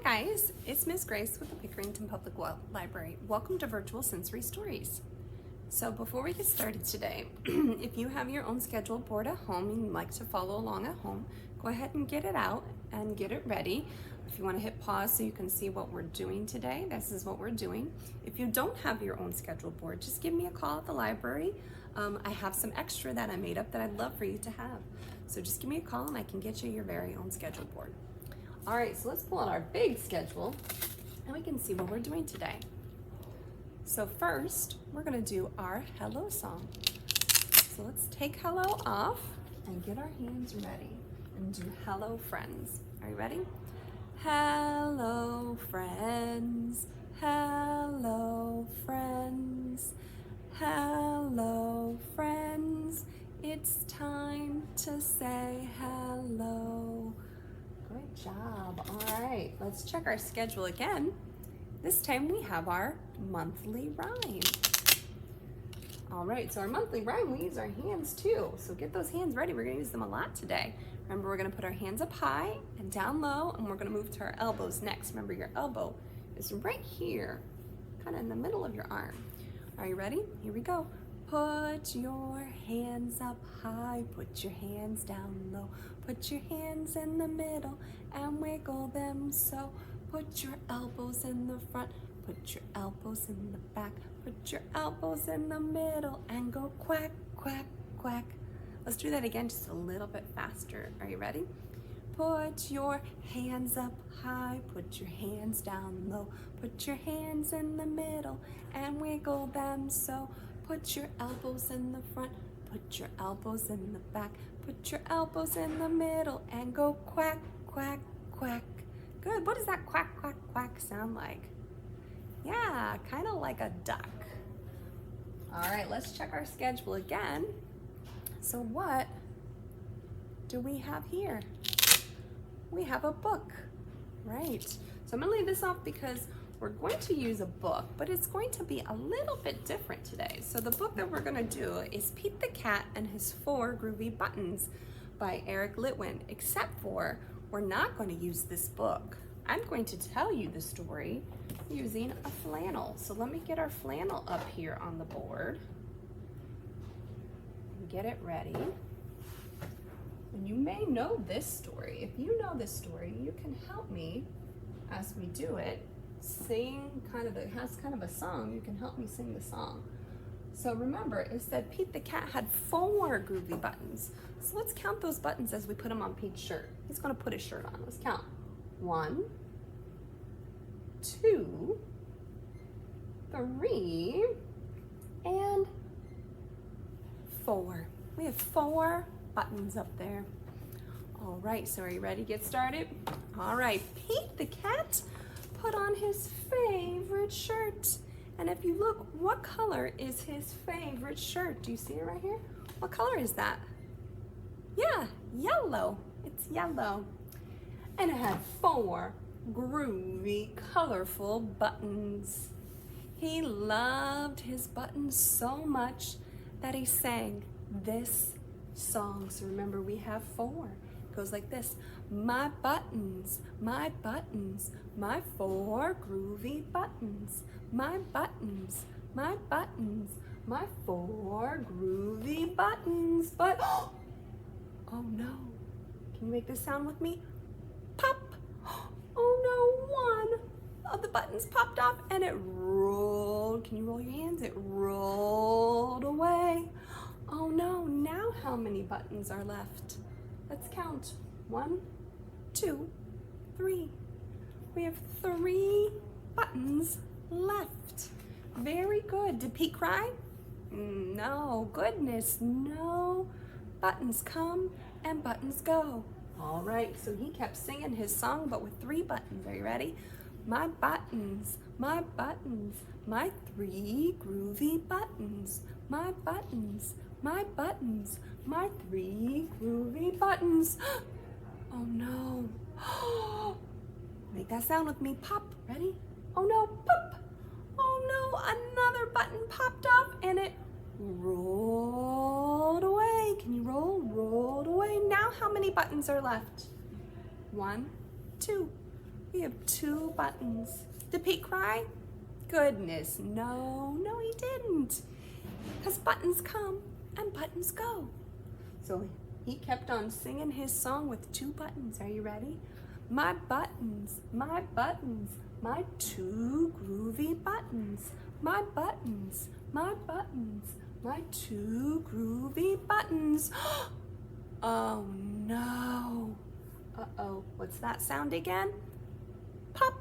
guys, it's Miss Grace with the Pickerington Public Library. Welcome to Virtual Sensory Stories. So before we get started today, if you have your own scheduled board at home and you'd like to follow along at home, go ahead and get it out and get it ready. If you want to hit pause so you can see what we're doing today, this is what we're doing. If you don't have your own scheduled board, just give me a call at the library. I have some extra that I made up that I'd love for you to have. So just give me a call and I can get you your very own scheduled board. All right, so let's pull out our big schedule and we can see what we're doing today. So first, we're gonna do our hello song. So let's take hello off and get our hands ready and do hello friends. Are you ready? Hello friends, hello friends, hello friends. It's time to say hello. Good job. All right, let's check our schedule again. This time we have our monthly rhyme. All right, so our monthly rhyme, we use our hands too. So get those hands ready. We're gonna use them a lot today. Remember, we're gonna put our hands up high and down low, and we're gonna move to our elbows next. Remember, your elbow is right here, kind of in the middle of your arm. Are you ready? Here we go. Put your hands up high, put your hands down low, put your hands in the middle and wiggle them so. Put your elbows in the front, put your elbows in the back, put your elbows in the middle and go quack, quack, quack. Let's do that again just a little bit faster. Are you ready? Put your hands up high, put your hands down low, put your hands in the middle and wiggle them so. Put your elbows in the front, put your elbows in the back, put your elbows in the middle and go quack, quack, quack. Good. What does that quack, quack, quack sound like? Yeah, kind of like a duck. All right, let's check our schedule again. So what do we have here? We have a book, right? So I'm gonna leave this off because we're going to use a book, but it's going to be a little bit different today. So the book that we're gonna do is Pete the Cat and His 4 Groovy Buttons by Eric Litwin, except for we're not going to use this book. I'm going to tell you the story using a flannel. So let me get our flannel up here on the board and get it ready. And you may know this story. If you know this story, you can help me as we do it. Sing it has kind of a song. You can help me sing the song. So remember, it said Pete the Cat had 4 groovy buttons. So let's count those buttons as we put them on Pete's shirt. He's gonna put his shirt on. Let's count. 1, 2, 3, and 4. We have 4 buttons up there. All right, so are you ready to get started? All right, Pete the Cat put on his favorite shirt. And if you look, what color is his favorite shirt? Do you see it right here? What color is that? Yeah, yellow. It's yellow. And it had 4 groovy, colorful buttons. He loved his buttons so much that he sang this song. So remember, we have 4. It goes like this. My buttons, my 4 groovy buttons. My buttons, my 4 groovy buttons. But, oh no. Can you make this sound with me? Pop. Oh no, 1 of the buttons popped off and it rolled. Can you roll your hands? It rolled away. Oh no, now how many buttons are left? Let's count. 1, 2, 3. We have 3 buttons left. Very good. Did Pete cry? No, goodness, no. Buttons come and buttons go. All right, so he kept singing his song, but with 3 buttons. Are you ready? My buttons, my 3 groovy buttons. My buttons, my 3 groovy buttons. Oh no. Make that sound with me. Pop. Ready? Oh no. Pop. Oh no. Another button popped off and it rolled away. Can you roll? Rolled away. Now how many buttons are left? 1, 2, We have 2 buttons. Did Pete cry? Goodness, no, he didn't. Because buttons come and buttons go. So he kept on singing his song with 2 buttons. Are you ready? My buttons, my 2 groovy buttons. My buttons, my 2 groovy buttons. Oh no. Uh-oh, what's that sound again? Pop.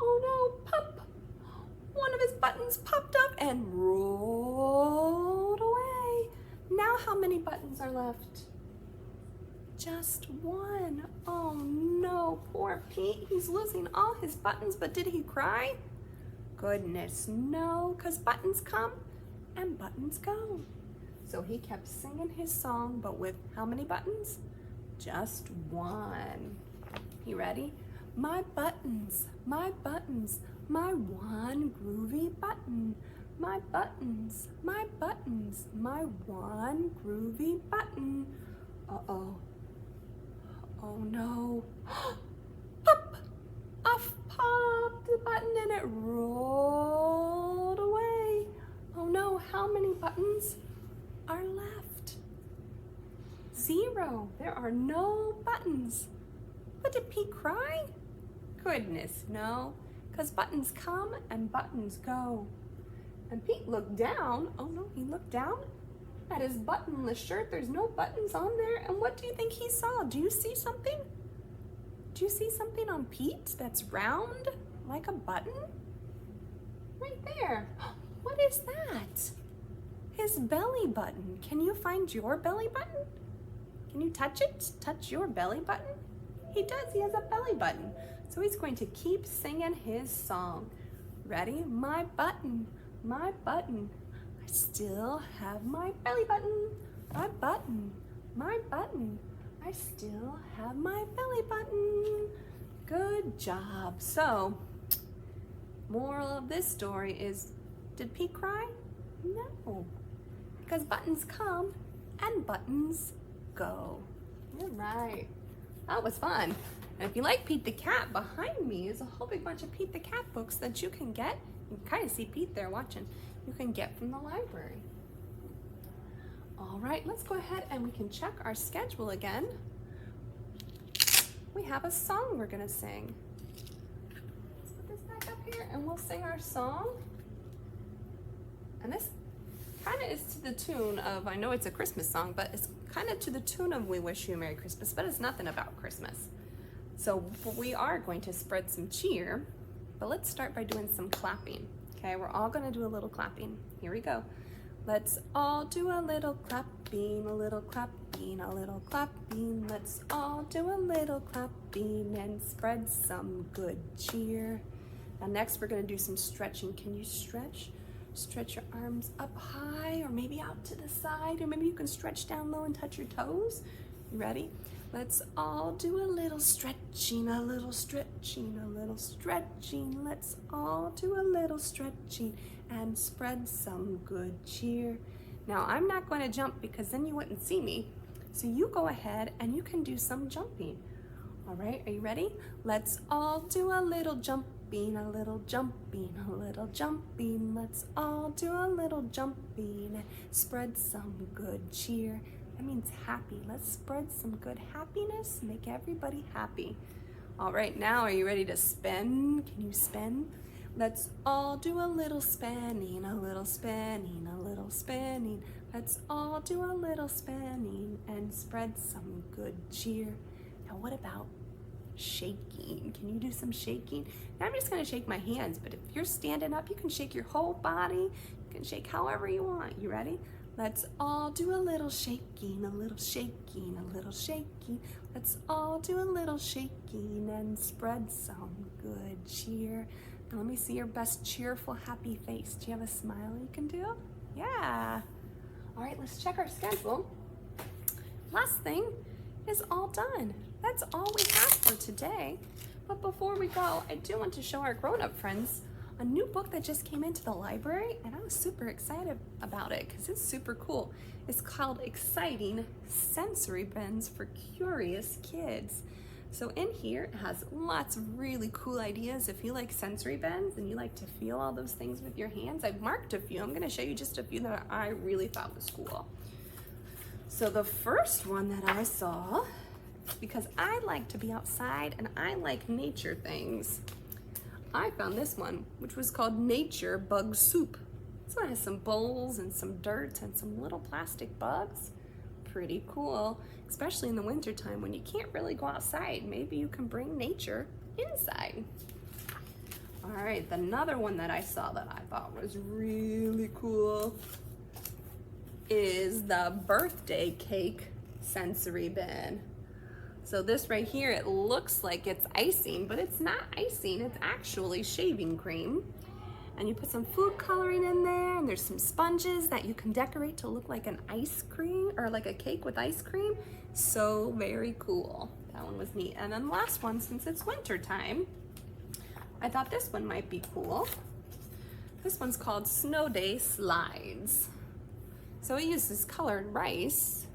Oh no, pop. One of his buttons popped up and rolled away. Now how many buttons are left? Just 1. Oh no, poor Pete. He's losing all his buttons, but did he cry? Goodness, no, because buttons come and buttons go. So he kept singing his song, but with how many buttons? Just 1. You ready? My buttons, my 1 groovy button. My buttons, my 1 groovy button. Uh-oh. Oh no. Pop! Off popped the button and it rolled away. Oh no, how many buttons are left? 0. There are no buttons. But did Pete cry? Goodness, no. Because buttons come and buttons go. And Pete looked down. Oh no, he looked down at his buttonless shirt. There's no buttons on there. And what do you think he saw? Do you see something? Do you see something on Pete that's round like a button? Right there. What is that? His belly button. Can you find your belly button? Can you touch it? Touch your belly button? He does. He has a belly button. So he's going to keep singing his song. Ready? My button. My button. I still have my belly button. My button. My button. I still have my belly button. Good job. So, moral of this story is, did Pete cry? No. Because buttons come and buttons go. You're right. That was fun. And if you like Pete the Cat, behind me is a whole big bunch of Pete the Cat books that you can get. You can kind of see Pete there watching. You can get from the library. All right, let's go ahead and we can check our schedule again. We have a song we're gonna sing. Let's put this back up here and we'll sing our song. And this kind of is to the tune of, I know it's a Christmas song, but it's kind of to the tune of We Wish You a Merry Christmas, but it's nothing about Christmas. So we are going to spread some cheer, but let's start by doing some clapping. Okay, we're all gonna do a little clapping. Here we go. Let's all do a little clapping, a little clapping, a little clapping. Let's all do a little clapping and spread some good cheer. Now next we're gonna do some stretching. Can you stretch? Stretch your arms up high or maybe out to the side, or maybe you can stretch down low and touch your toes. You ready? Let's all do a little stretching, a little stretching, a little stretching. Let's all do a little stretching and spread some good cheer. Now I'm not going to jump because then you wouldn't see me. So you go ahead and you can do some jumping. All right, are you ready? Let's all do a little jumping, a little jumping, a little jumping. Let's all do a little jumping and spread some good cheer. That means happy. Let's spread some good happiness, make everybody happy. All right, now are you ready to spin? Can you spin? Let's all do a little spinning, a little spinning, a little spinning. Let's all do a little spinning and spread some good cheer. Now what about shaking? Can you do some shaking? Now I'm just gonna shake my hands, but if you're standing up, you can shake your whole body. You can shake however you want. You ready? Let's all do a little shaking, a little shaking, a little shaking. Let's all do a little shaking and spread some good cheer. Now let me see your best cheerful, happy face. Do you have a smile you can do? Yeah. All right, let's check our schedule. Last thing is all done. That's all we have for today. But before we go, I do want to show our grown-up friends a new book that just came into the library, and I was super excited about it because it's super cool. It's called Exciting Sensory Bends for Curious Kids. So in here, it has lots of really cool ideas. If you like sensory bends and you like to feel all those things with your hands, I've marked a few. I'm gonna show you just a few that I really thought was cool. So the first one that I saw, because I like to be outside and I like nature things, I found this one, which was called Nature Bug Soup. So it has some bowls and some dirt and some little plastic bugs. Pretty cool, especially in the winter time when you can't really go outside. Maybe you can bring nature inside. All right, another one that I saw that I thought was really cool is the birthday cake sensory bin. So this right here, it looks like it's icing, but it's not icing, it's actually shaving cream. And you put some food coloring in there, and there's some sponges that you can decorate to look like an ice cream, or like a cake with ice cream. So very cool. That one was neat. And then the last one, since it's winter time, I thought this one might be cool. This one's called Snow Day Slides. So it uses colored rice.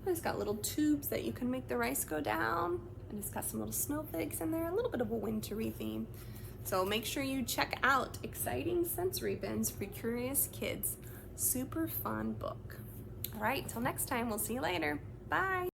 It's got little tubes that you can make the rice go down, and it's got some little snowflakes in there, a little bit of a wintry theme. So make sure you check out Exciting Sensory Bins for Curious Kids. Super fun book. All right, till next time, we'll see you later. Bye.